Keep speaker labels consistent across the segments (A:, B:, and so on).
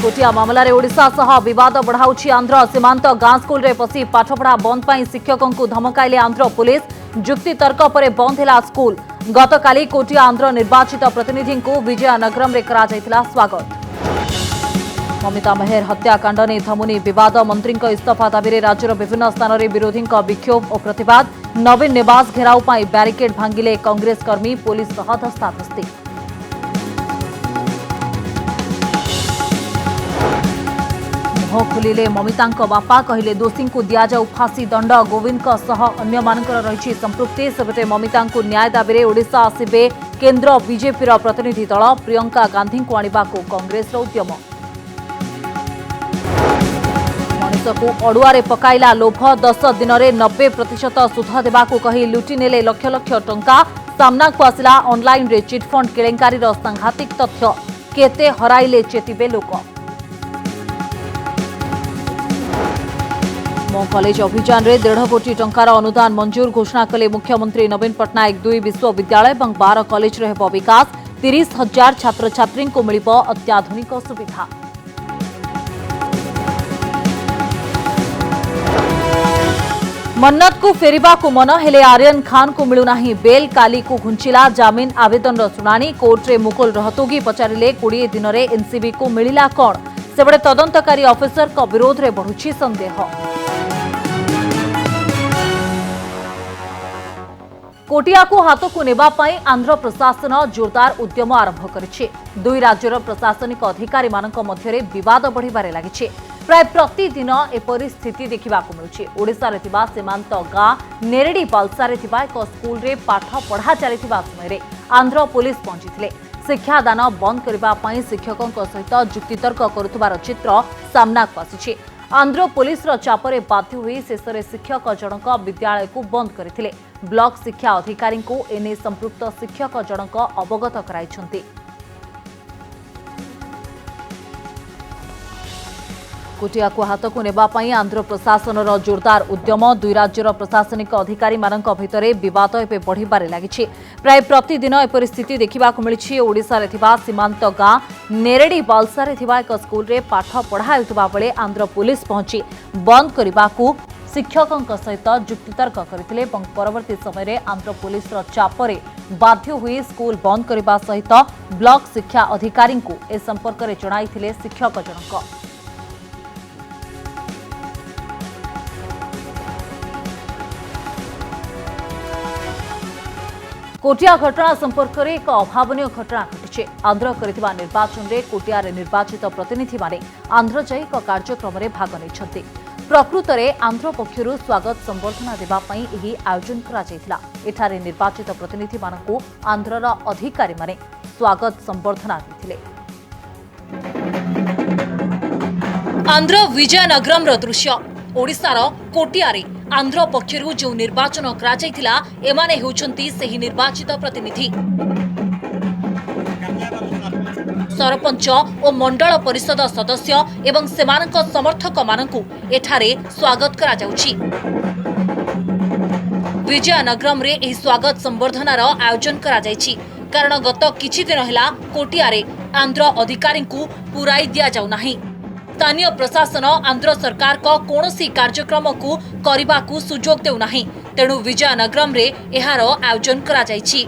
A: कोटिया मामलें ओडिशा सह विवाद बढ़ाऊँ आंध्र सीमांत गाँ स्कूल रे पशि पाठपढ़ा बंद पर शिक्षकों को धमकाइले आंध्र पुलिस जुक्ति तर्क पर बंद है स्कूल। गतकाली कोटिया आंध्र निर्वाचित प्रतिनिधि को विजयनगरम रे करा जायतिला स्वागत। ममिता मेहर हत्याकांड ने थमुनी विवाद मंत्री इस्तीफा दाबी राज्यर विभिन्न स्थान में विरोधी विक्षोभ और प्रतिवाद। नवीन निवास घेराव पर ब्यारिकेड भांगिले कांग्रेस कर्मी पुलिस सह धस्ताधस्ती। मुह खोलिले ममिता बापा कहले दोषी को दि जाऊ फांसी दंड। गोविंद अन्य मानकर रही संपृक्ति सेपटे ममिता न्याय दाबी ओडिशा आसबे केन्द्र बीजेपी प्रतिनिधि दल। प्रियंका गांधी को आने को कांग्रेस उद्यम। मनीष को अड़ुआ पकाइला लोभ। 10 दिन में 90% सुध देवा कही लुटि नेले लक्ष लक्ष टंका। सामना को आसिला ऑनलाइन रे चिटफंड केलेंकारी सांघातिक तथ्य। केते हराइले चेतिबे लोक। मो कॉलेज अभियान रे 1.5 कोटी टंकार अनुदान मंजूर घोषणा कले मुख्यमंत्री नवीन पट्टनायक। 2 विश्वविद्यालय और 12 कॉलेज रे हेबो विकास। 30,000 छात्र छात्री को मिलिबो अत्याधुनिक सुविधा। मन्नत को फेरिबा को मन हेले आर्यन खान को मिलुना बेल। काली को घुंचिला जामिन आवेदन सुनानी। कोर्ट रे मुकुल रोहतगी पचारिले 20 दिन में एनसीबी को मिलिला कौन। सेबड़े तदंतकारी ऑफिसर को विरोध रे बढ़ुछि संदेह। कोटिया को हाथ को नेबा पई आंध्र प्रशासन जोरदार उद्यम आरंभ करिछि। 2 राज्यर प्रशासनिक अधिकारी मानक मध्यरे विवाद बढ़िबारे लागिछि। प्राय प्रतिदिन एपरी स्थिति देखा मिलुछि। ओडिशा रे थिबा सीमांत गाँ नेरेडी बालसा रे थिबा एक स्कूल रे पाठ पढ़ा चलिथिबा समय आंध्र पुलिस पहुंचीथिले। शिक्षादान बंद करबा पई शिक्षकों सहित जुक्तितर्क करुथिबार चित्र सामना को आसिछि। आंध्र पुलिस चापरे बाध्य हुई शेष में शिक्षक जनक विद्यालय को बंद करथिले। ब्लॉक शिक्षा अधिकारी को एने संपृक्त शिक्षक जनक अवगत कराइछन्ति। कोटिया को हाथ को नेबा पई आंध्र प्रशासन जोरदार उद्यम। 2 राज्यर प्रशासनिक अधिकारी मानक भितरे विवाद एबे बढ़िबारे लागिछि। प्राय प्रतिदिन एपरि स्थिति देखा मिलुछि। ओडिशा रे थिबा सीमांत गाँ नेरेडी बालसा रे थिबा एक स्कूल रे पाठ पढ़ा हेउतबा बेले आंध्र पुलिस पहुंची बंद करबाकू शिक्षकों सहित जुक्तितर्क करथिले। परवर्ती समय रे आंध्र पुलिस चापरे बाध्य हुई स्कूल बंद करबा सहित ब्लॉक शिक्षा अधिकारी को ए संपर्क में जणाइथिले शिक्षक जनक। कोटिया घटना संपर्क में एक अभावन घटना घटी। आंध्र करथिबा निर्वाचन में कोटिया रे निर्वाचित प्रतिनिधि माने आंध्र जाई एक कार्यक्रम में भाग नहीं। प्रकृत में आंध्र पक्षरु स्वागत संबर्धना देबा पई एही आयोजन करा जायतिला। एठारे निर्वाचित प्रतिनिधि मानकु आंध्रर अधिकारी माने स्वागत संबर्धना देथिले। आंध्र विजयनगरम रो दृश्य। ओडिशार कोटिया रे आंध्र पक्षरु जो निर्वाचन करा जायतिला एमाने हेउछन्ती सेही निर्वाचित प्रतिनिधि। सरपंच और मंडल परिषद सदस्य एवं सेमानक समर्थक मानकु एठारे स्वागत करा जाउछि। विजयनगरम रे एही स्वागत संबर्धनार आयोजन करा जायछि कारण गत किछि दिन हेला कोटिया रे आंध्र अधिकारी को पुराई दिया जाउ नाही। स्थानीय प्रशासन आंध्र सरकार को कोनोसी कार्यक्रम को करिबा को सुजोग देउ नाही। तेणु विजयनगरम रे एहार आयोजन करा जायछि।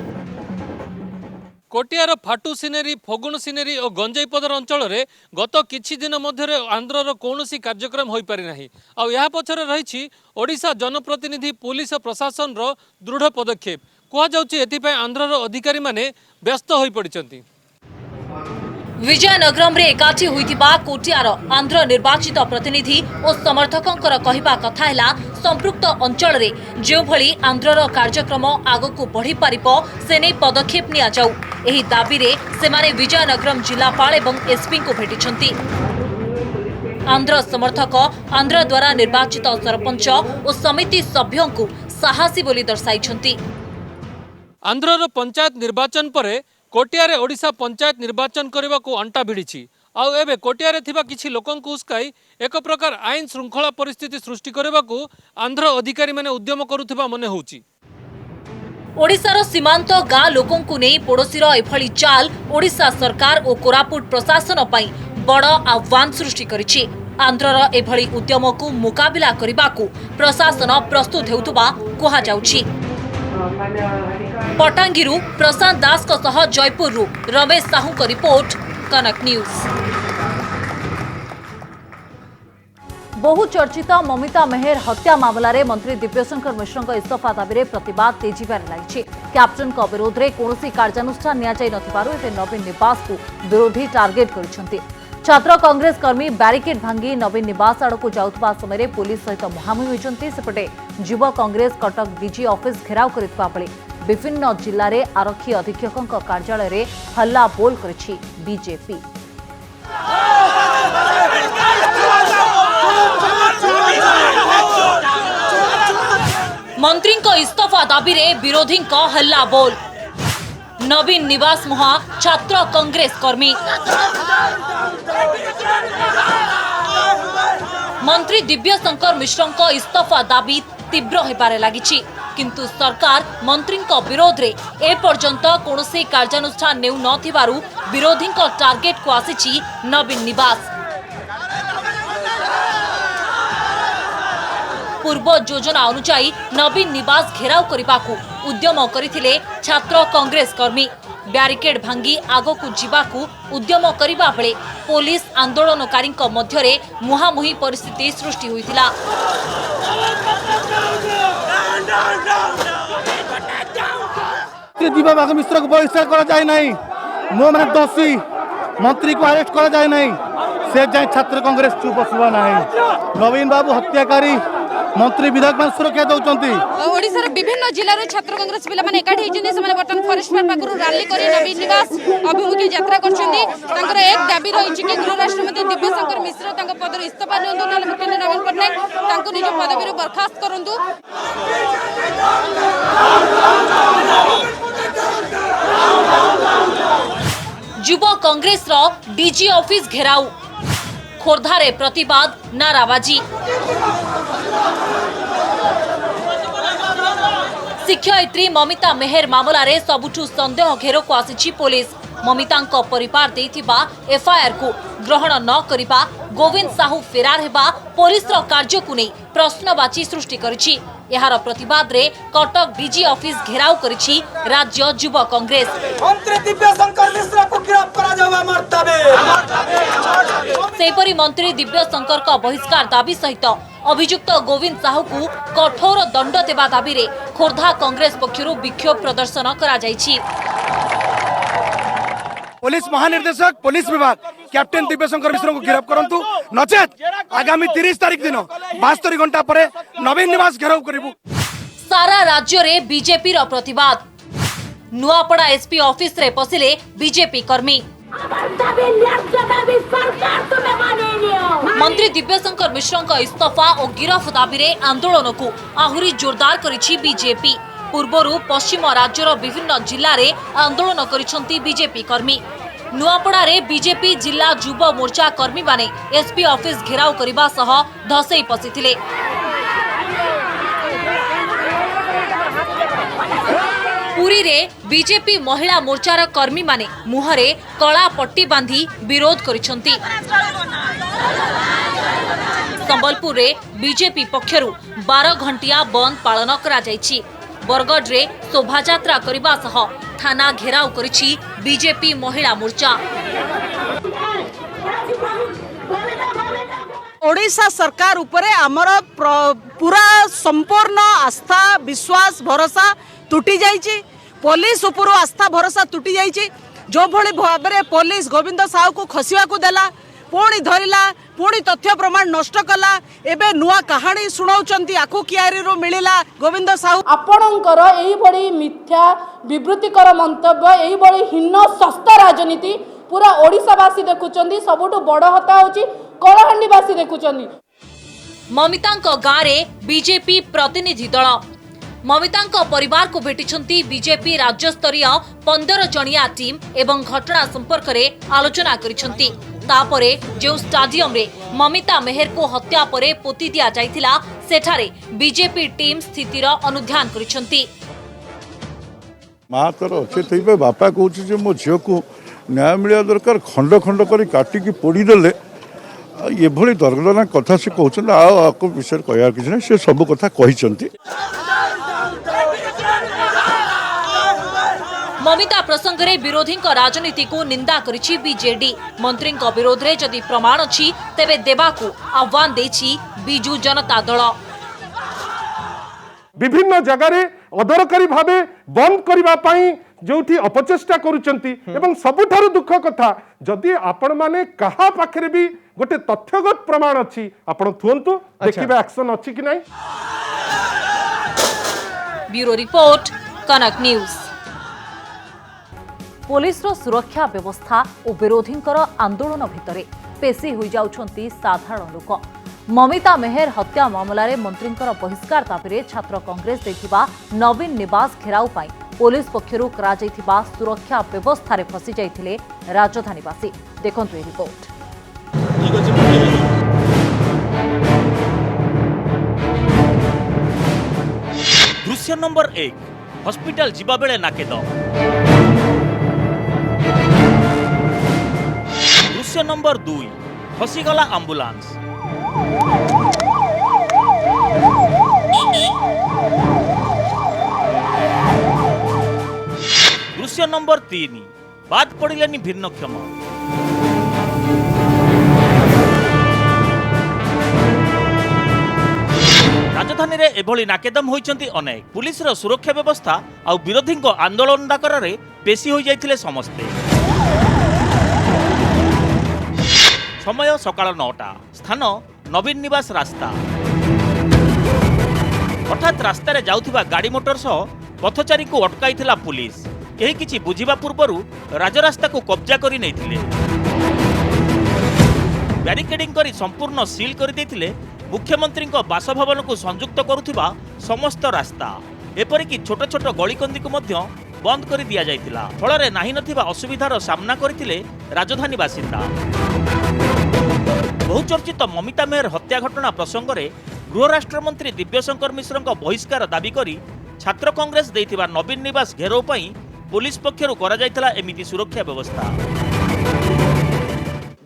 B: कोटियार फाटू सिनेरी फगुण सिनेरी और गंजेईपदर अंचल में गत किछि दिन मध्य आंध्रर कौनसी कार्यक्रम हो पारि नाही। आ या पछरे रही ओडिशा जनप्रतिनिधि पुलिस प्रशासन दृढ़ पदक्षेप कह जाउछि। एथिपाई आंध्रर अधिकारी माने व्यस्त हो पड़िछन्ति।
A: विजयनगरम रे एकाठी होइतिबा कोटियार आंध्र निर्वाचित प्रतिनिधि और समर्थकंकर कहिबा कथा हैला संपृक्त अंचल रे जो भली आंध्रर कार्यक्रम आगकू बढ़ी पारिबो से नै पदक्षेप निया जाऊ। एही दाबी रे सेमाने विजयनगरम जिलापाल एवं एसपी को भेटिछन्ति। आंध्र समर्थक आंध्र द्वारा निर्वाचित सरपंच और समिति सभ्यों को साहसी बोली दर्शाइछन्ति।
B: आंध्रर पंचायत निर्वाचन परे कोटिया रे ओडिशा पंचायत निर्वाचन करने को अंटा भिड़ी। आउ एबे कोटिया रे थिबा किछि लोकन को उस्काई एक प्रकार आईन श्रृंखला परिस्थिति सृष्टि करने को आंध्र अधिकारी माने उद्यम करुथिबा मने होउछि।
A: ओडिशार सीमांत गाँ लोकों को नहीं पड़ोशीर एभली चाल ओडिशा सरकार और कोरापुट प्रशासन पई बड़ आह्वान सृष्टि करिछि। आंध्रर एभली उद्यम को मुकाबिला करबाकू प्रशासन प्रस्तुत हेउतबा कुहा जाउछि। पटांगीरू प्रशांत दास को सह जयपुररू रमेश साहू को रिपोर्ट, कनक न्यूज। बहुचर्चित ममिता मेहर हत्या मामलें मंत्री दिव्यशंकर मिश्र इस्तीफा दाबी प्रतिवाद तेजिबार लगी। कैप्टन विरोध में कौन कार्यानुष्ठान नवीन निवास को विरोधी टार्गेट कर छात्र कांग्रेस कर्मी बैरिकेड भांगी नवीन निवास आड़क जाउथबा समय पुलिस सहित मुहांमुही होती। सेपटे युवा कांग्रेस कटक डीजी ऑफिस घेराव करथिबा बेले विभिन्न जिल्ला रे आरक्षी अधीक्षक कार्यालय रे हल्ला बोल करिछि बीजेपी। मंत्री इस्तीफा दाबी रे विरोधी हल्ला बोल। नवीन निवास मुहा छात्र कांग्रेस कर्मी। मंत्री दिव्यशंकर मिश्र इस्तीफा दाबी तीव्र होबारे लागिछि, किंतु सरकार मंत्री विरोध रे ए पर्यंत कौनसी कार्यानुष्ठान नेउ नथिबारु विरोधी टार्गेट को आसीछि नवीन निवास। पूर्व योजना अनुसार नवीन निवास घेराव करने उद्यम करथिले छात्र कांग्रेस कर्मी। बैरिकेड भांगी आगकू जीवाकू उद्यम करबा बेले पुलिस आंदोलनकारी मध्यरे मुहांमुही परिस्थिति सृष्टि होइतिला।
C: दीपा मिश्र को बहिष्कार करा जाए नहीं, मो मैंने दोषी मंत्री को अरेस्ट करा जाए नहीं, से जाए छात्र कांग्रेस चुप बसवा नहीं। नवीन बाबू हत्याकारी मंत्री विधायक मान सुरक्षा दौरान
D: ओडिशार विभिन्न जिल्लार छात्र कांग्रेस पिला माने एकाठी होइछन्ती। से बर्तमान फॉरेस्ट पार्क पाखरु रैली करी नवीन निवास अभिमुखी यात्रा करछन्ती। तांकर एक दाबी रहिछि कि गृह राष्ट्रमंत्री दिव्यशंकर मिश्र तांको पदर इस्तीफा नियंतु नले मुख्यमंत्री नवीन पटनायक तांको निज पदवीरु बर्खास्त करंतु।
A: युवा कांग्रेस रो डीजी ऑफिस घेराव, खोर्धारे प्रतिवाद नाराबाजी। शिक्षयित्री ममिता मेहर मामलें सबुठु संदेह घेर को आसी पुलिस। ममिता परिवार देथिबा एफआईआर को ग्रहण न करिबा, गोविंद साहू फेरार हेबा पुलिस कार्य को नहीं प्रश्नवाची सृष्टि करिछि। एहार प्रतिवाद रे कटक डीजी ऑफिस घेराव करिछि राज्य युवा कांग्रेस।
E: मंत्री दिव्यशंकर मिश्र को गिरफ्त करा जावा मर्तबे।
A: सेपरी मंत्री दिव्यशंकर का बहिष्कार दाबी सहित अभियुक्त गोविंद साहू को कठोर दंड देवा दाबी रे खोर्धा कांग्रेस पक्षरु विक्षोभ प्रदर्शन करा जायछि।
C: पुलिस महानिर्देशक पुलिस विभाग कैप्टन दिव्यशंकर मिश्र को गिरफ्त करंतु, नचेत आगामी 30 तारीख दिन 72 घंटा परे नवीन निवास घेराव करिबु।
A: सारा राज्य रे बीजेपी रो प्रतिवाद। नुआपड़ा एसपी ऑफिस रे पसिले बीजेपी कर्मी। मंत्री दिव्यशंकर मिश्र इस्तीफा और गिरफ दाबी रे आंदोलन को आहुरी जोरदार करिछि बीजेपी। पूर्वरु पश्चिम राज्यर विभिन्न जिल्ला रे आंदोलन करिसंती बीजेपी कर्मी। नुआपड़ा रे बीजेपी जिला युवा मोर्चा कर्मी माने एसपी ऑफिस घेराव करबा सह धसई पसिथिले। पुरी रे बीजेपी महिला मोर्चार कर्मी माने मुहरे कला पट्टी बांधी विरोध करिसंती। संबलपुर रे बीजेपी पक्षरु 12 घंटिया बंद पालन करा जायछि। बरगढ़ रे शोभा यात्रा करबा सह थाना घेराव करिछि बीजेपी महिला मोर्चा।
F: ओडिशा सरकार उपरे आमर पूरा संपूर्ण आस्था विश्वास भरोसा टूटी जाइछि। पुलिस उपरो आस्था भरोसा टूटी जाइछि। जो भली भाबरे पुलिस गोविंद साहू को खसिवा को देला, पुणी धरिला, पुणी तथ्य प्रमाण नष्ट कला, एबे नुआ कहानी सुनाउचंती आखु कियारी रो मिलिला गोविंद साहू।
G: आपणकर एही बड़ी मिथ्या विवृतिकर मंतव्य, एही बड़ी हीन सस्ता राजनीति पूरा ओडिशावासी देखुचंती। सबुठु बड़ हता होची कलाहांडीवासी देखुचंती।
A: ममितांको गारे बीजेपी प्रतिनिधि दल ममितांको परिवार को भेटिछंती बीजेपी राज्य स्तरीय 15 जणिया टीम एवं घटना संपर्क में आलोचना करिछंती। तापरे जो स्टाडियम रे ममिता मेहर को हत्या परे पोती दिया जाइथिला सेठारे बीजेपी टीम स्थितिर अनुध्यान करिछंती।
H: माँ तर अच्छे थे बापा कहे मो झील को न्याय मिलवा दरकार खंड खंड कर काटिकी पोड़ीदे ये दर्दना कथा से कहते आपको विषय कह कि ना सी सब कथा कहते।
A: ममिता प्रसंग में विरोधी राजनीति को निंदा करिछि बीजेडी। मंत्री विरोध में जदि प्रमाण अछि तेबे देबाकू आह्वान देछि बिजू जनता दल।
I: विभिन्न जगार अदरकारी भावे बंद करने जो अपचेष्टा करुचंती एवं सबुठारु दुख कथा जदि आपण माने कहा पाखरे भी गोटे तथ्यगत प्रमाण अछि आपण थुंतु देखिबे एक्शन अछि कि नहीं।
A: ब्यूरो रिपोर्ट कनक न्यूज। पुलिस सुरक्षा व्यवस्था और विरोधी आंदोलन भितर पेशी हो जाउछंती साधारण लोक। ममिता मेहर हत्या मामला रे मंत्री बहिष्कार दाबी छात्र कांग्रेस देखिबा नवीन निवास घेराव पाई पुलिस पक्षरु करा जायथिबा सुरक्षा व्यवस्था रे फसी जायथिले राजधानीवासी। देखंतु ए रिपोर्ट।
J: दृश्य नंबर 1 हॉस्पिटल जीवा बेले नाकेद। दृश्य नंबर 2 फसीगला आंबुलांस। दृश्य नंबर 3 बाद पड़िलेनी भिन्नक्षम। राजधानी रे एभली नाकेदम होइचंती अनेक। पुलिस रो सुरक्षा व्यवस्था आ विरोधी आंदोलन डाकर रे पेशी हो जाइथिले समस्ते। समय सकाळ 9टा। स्थान नवीन निवास रास्ता। हठात रास्ता रे जाउथिबा गाड़ी मोटर सह पथचारी को अटकाइथिला पुलिस। केही किछि बुझिबा पूर्वरु राजरास्ता को कब्जा करि नैथिले। बैरिकेडिंग करी संपूर्ण सील कर देथिले मुख्यमंत्री बासभवन को संयुक्त करुथिबा समस्त रास्ता। एपरिकी छोट छोट गलीकंदी को मध्य बंद कर दिया जाइतिला। फଳରେ नाही नथिबा असुविधार सामना करथिले राजधानी बासिंदा। बहुचर्चित ममिता मेहर हत्या घटना प्रसंग में गृह राष्ट्रमंत्री दिव्यशंकर मिश्र बहिष्कार दाबी करी छात्र कांग्रेस देइथिबा नवीन निवास घेराव पई पुलिस पक्षरु करा जाइतिला एमिति सुरक्षा व्यवस्था।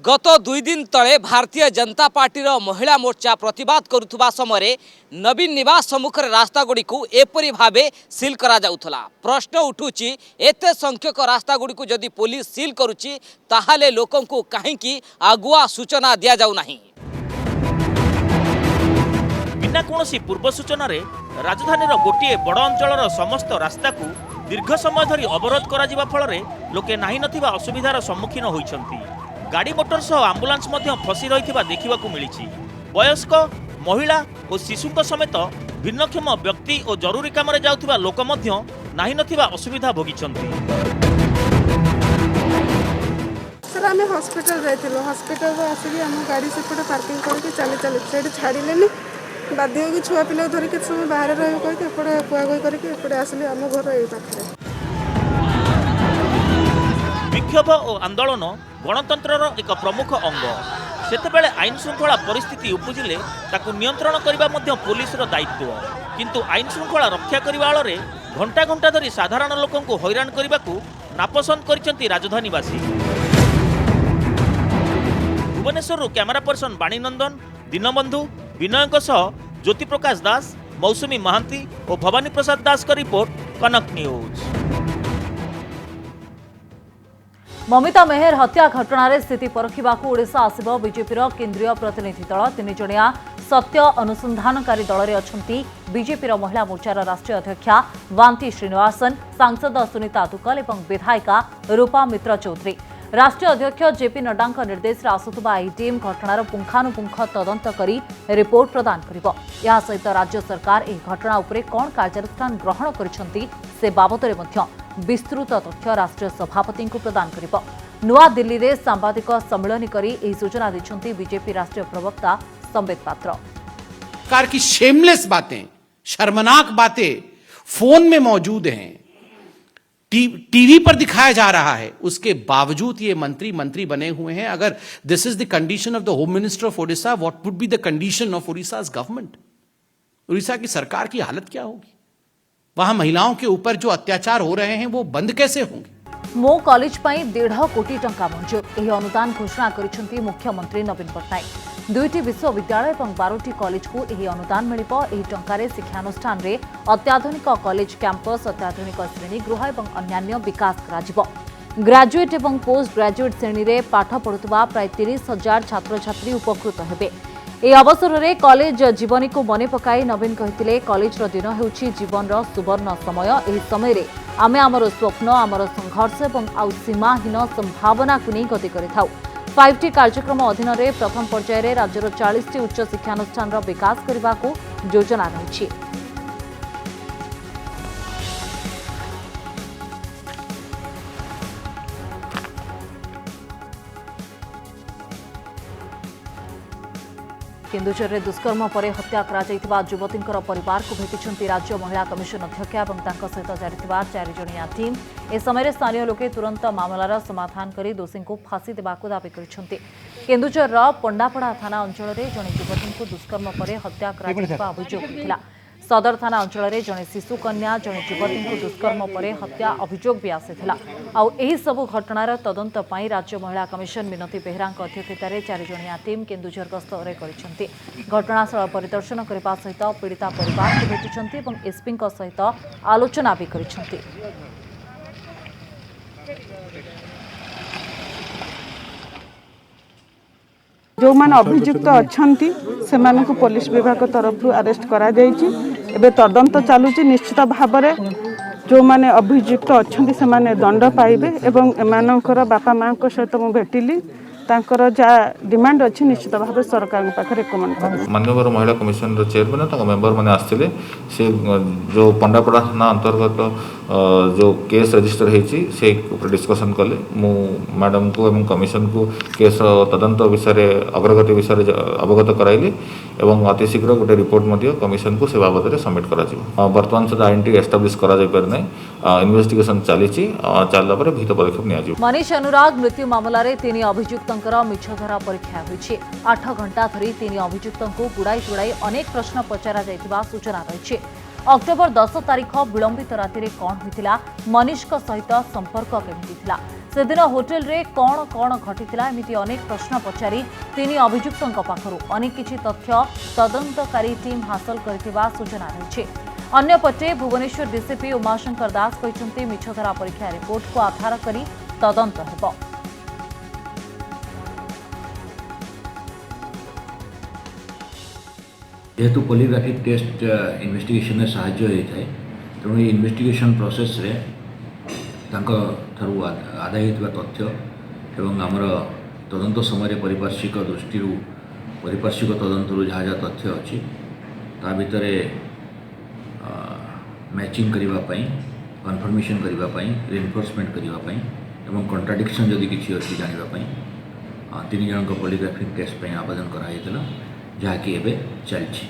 K: गत 2 दिन तले भारतीय जनता पार्टी महिला मोर्चा प्रतिवाद करुवा समय नवीन निवास सम्मुख रास्ता गुड़ी को एपरी भावे सील करा जाउथला। प्रश्न उठुची एते संख्यक रास्ता गुड़ी को जदि पुलिस सील करुची ताहाले लोकन को काहेकि आगुआ सूचना दिया जाउ नाही।
J: बिना कोनोसी पूर्व सूचना रे राजधानीर गोटे बड़ अंचलर समस्त रास्ता को दीर्घ समय धरी अवरोध करा जिबा फଳରେ लोके नाही नथिबा असुविधार सम्मुखीन होइछंती। गाड़ी मोटर सह आंबुलांस मध्य फसी रहिथिबा देखिबाकू मिलिछि। वयस्क महिला और शिशुक समेत भिन्नक्षम व्यक्ति और जरूरी काम रे जाउथिबा लोक मध्य नाही नथिबा असुविधा भोगिछंती।
L: सर आम हॉस्पिटल जाइथिलो। हॉस्पिटल आसिक आम गाड़ी सेपटे पार्किंग करके चली चली से छाड़िलेनी बाध्य होगी छुआ पिला धरिक समय बाहर रही करके एपटे कुआगुई करके एपटे आसिली आम घर ए पाखरे।
J: विक्षोभ और आंदोलन गणतंत्रर एक प्रमुख अंग। सेतेबेले आईन श्रृंखला परिस्थिति उपजिले ताकू नियंत्रण करबा मध्य पुलिसर दायित्व। किंतु आईन श्रृंखला रक्षा करबा आଳରେ घंटा घंटा धरी साधारण लोकन को हैरान करबाकू नापसंद करिसेंती राजधानीवासी। भुवनेश्वर कैमरा पर्सन बाणीनंदन दीनबंधु विनयक सह ज्योति प्रकाश दास मौसुमी महांती और भवानी प्रसाद दास का रिपोर्ट कनक न्यूज।
A: ममिता मेहर हत्या घटना स्थिति परखिबाकू ओडिशा आसिबो बीजेपीर केंद्रीय प्रतिनिधि दल। 3 जणिया सत्य अनुसंधानकारी दल रे अछंती बीजेपीर महिला मोर्चार राष्ट्रीय अध्यक्षा वांती श्रीनिवासन, सांसद सुनीता दुकल और विधायिका रूपा मित्र चौधरी। राष्ट्रीय अध्यक्ष जेपी नड्डा निर्देश आसुवा ଏହି टीम घटनार पुंखानुपुंख तदंत करी रिपोर्ट प्रदान करिबो। या सहित राज्य सरकार ଏହି घटना उपरे कोन कार्यानुष्ठान ग्रहण करिसंती से बाबतरे मध्य विस्तृत तथ्य राष्ट्रीय सभापति को प्रदान करिबो। नुआ दिल्ली रे सांबादिक सम्मेलन करी ଏହି सूचना दैछंती बीजेपी राष्ट्रीय प्रवक्ता संबित पात्र।
M: सरकार की शेमलेस बातें, शर्मनाक बातें फोन में मौजूद हैं, टीवी पर दिखाया जा रहा है, उसके बावजूद ये मंत्री बने हुए हैं। अगर this is the condition of the home minister of Odisha, what would be the condition of Odisha's government? Orissa की सरकार की हालत क्या होगी? वहां महिलाओं के ऊपर जो अत्याचार हो रहे हैं वो बंद कैसे होंगे?
A: मो कॉलेज पर 1.5 कोटी टंका मंजूर। यह अनुदान घोषणा करिसेंती मुख्यमंत्री नवीन पट्टनायक। 2टी विश्वविद्यालय और 12टी कॉलेज को यह अनुदान मिलिबो। एही टंकारे शिक्षानुष्ठान रे अत्याधुनिक कॉलेज कैंपस, अत्याधुनिक श्रेणीगृह और अन्यान्य विकास कराजिबो। ग्रेजुएट और पोस्ट ग्रेजुएट श्रेणी रे पाठ पढ़ुवा प्राय 30,000 छात्र छात्री उपकृत हेबे। এই অবসরের কলেজ জীবনীকে মনে পকাই নবীন কহিলে কলেজর দিন ହେଉଛି জীবনর সুবর্ণ সময়। ଏହି ସମୟରେ ଆମେ ଆମର ସ୍ୱପ୍ନ, ଆମର ସଂଘର୍ଷ ଏବଂ ଆଉ ସୀମାହୀନ ସମ୍ଭାବନାକୁ ନେଇ ଗତି କରିଥାଉ। 5ଟି କାର୍ଯ୍ୟକ୍ରମ ଅଧୀନରେ ପ୍ରଥମ ପର୍ଯ୍ୟାୟରେ ରାଜ୍ୟର 40ଟି ଉଚ୍ଚ ଶିକ୍ଷାନୁଷ୍ଠାନର ବିକାଶ କରିବାକୁ ଯୋଜନା ରହିଛି। केन्दुझर में दुष्कर्म पर हत्या करा युवतींकर परिवार को भेटी राज्य महिला कमिशन अध्यक्षा और सहित जारी 4 जणिया टीम। ए समय स्थानीय लोके तुरंत मामलार समाधान कर दोषी को फांसी देवाक दाबी कर। केन्दुझर पंडापड़ा थाना अंचल में जड़े युवती को दुष्कर्म पर हत्या करा अभियोग होता। सदर थाना अंचल में जड़े शिशु कन्या जड़े युवती को दुष्कर्म पर हत्या अभियोग भी आसाला। आउ सबु घटनार तदंत पाई राज्य महिला कमिशन मिनती बेहरा अध्यक्षतार 4 जणिया टीम केन्दुझर गस्तरे कर घटनास्थल परिदर्शन करने सहित पीड़िता परिवार को भेटी और एसपी सहित आलोचना भी कर।
L: जो मैंने अभियुक्त अच्छा से पुलिस विभाग तरफ अरेस्ट करा एबे तदंत चलुची। निश्चित भाव में जो मैंने अभियुक्त अच्छा से दंड पाइबे एवं एमानकर बापा माँ सहित मुझे भेटिली तांकर जा डिमांड अच्छी निश्चित भाव सरकार पाखे रिकमेंड कर।
N: माननीय महिला कमिशन चेयरमैन मेंबर मैंने आसते से जो पंडापड़ा थाना अंतर्गत जो केस रजिस्टर होती डिस्कसन कले मु मैडम को एवं कमिशन को केस तदंत विषय अग्रगति विषय अवगत कराइली एवं अति शीघ्र गोटे रिपोर्ट कमिशन को से बाबद सबमिट कर। बर्तमान सुधा आईन एस्टाब्लिश कर इन्वेस्टिगेशन चली चलला विहित पदक्षेप निया।
A: मनीष अनुराग मृत्यु मामलें 3 अभियुक्तों मिछधरा परीक्षा होईछि। 8 घंटा धरी 3 अभियुक्तों को गुड़ाई चुड़ाई अनेक प्रश्न पचरा जाइतिबा सूचना रही। अक्टोबर 10 तारीख विलंबित राति कौन होता, मनीष सहित संपर्क केमिति थिला, से दिन होटेल रे कौन कौन घटिथिला, एमिति अनेक प्रश्न पचारि 3 अभियुक्तों पाखरु अनेक किछि तथ्य तदंतकारी टीम हासिल करथिबा सूचना रही। अन्यपटे भुवनेश्वर डीसीपी उमाशंकर दास कहते मिछधरा परीक्षा रिपोर्ट को आधार करी तदंत हेबो।
O: जेहेतु पॉलीग्राफिक टेस्ट इन्वेस्टिगेशन साहाय्य होता है तेणु ये इन्वेस्टिगेशन प्रोसेस रे थारू आदाय होता तथ्य एवं आमर तदंत समय पारिपार्श्विक दृष्टि पारिपार्श्विक तदंत जहाँ जहाँ तथ्य अच्छी ता भितर मैचिंग करने कन्फर्मेशन करने रिइनफोर्समेंट करने एवं कंट्राडिक्शन जदि किसी अच्छी जानापी 3 जन पॉलीग्राफिक टेस्ट आवेदन कराई जहाँकि एवं चलती।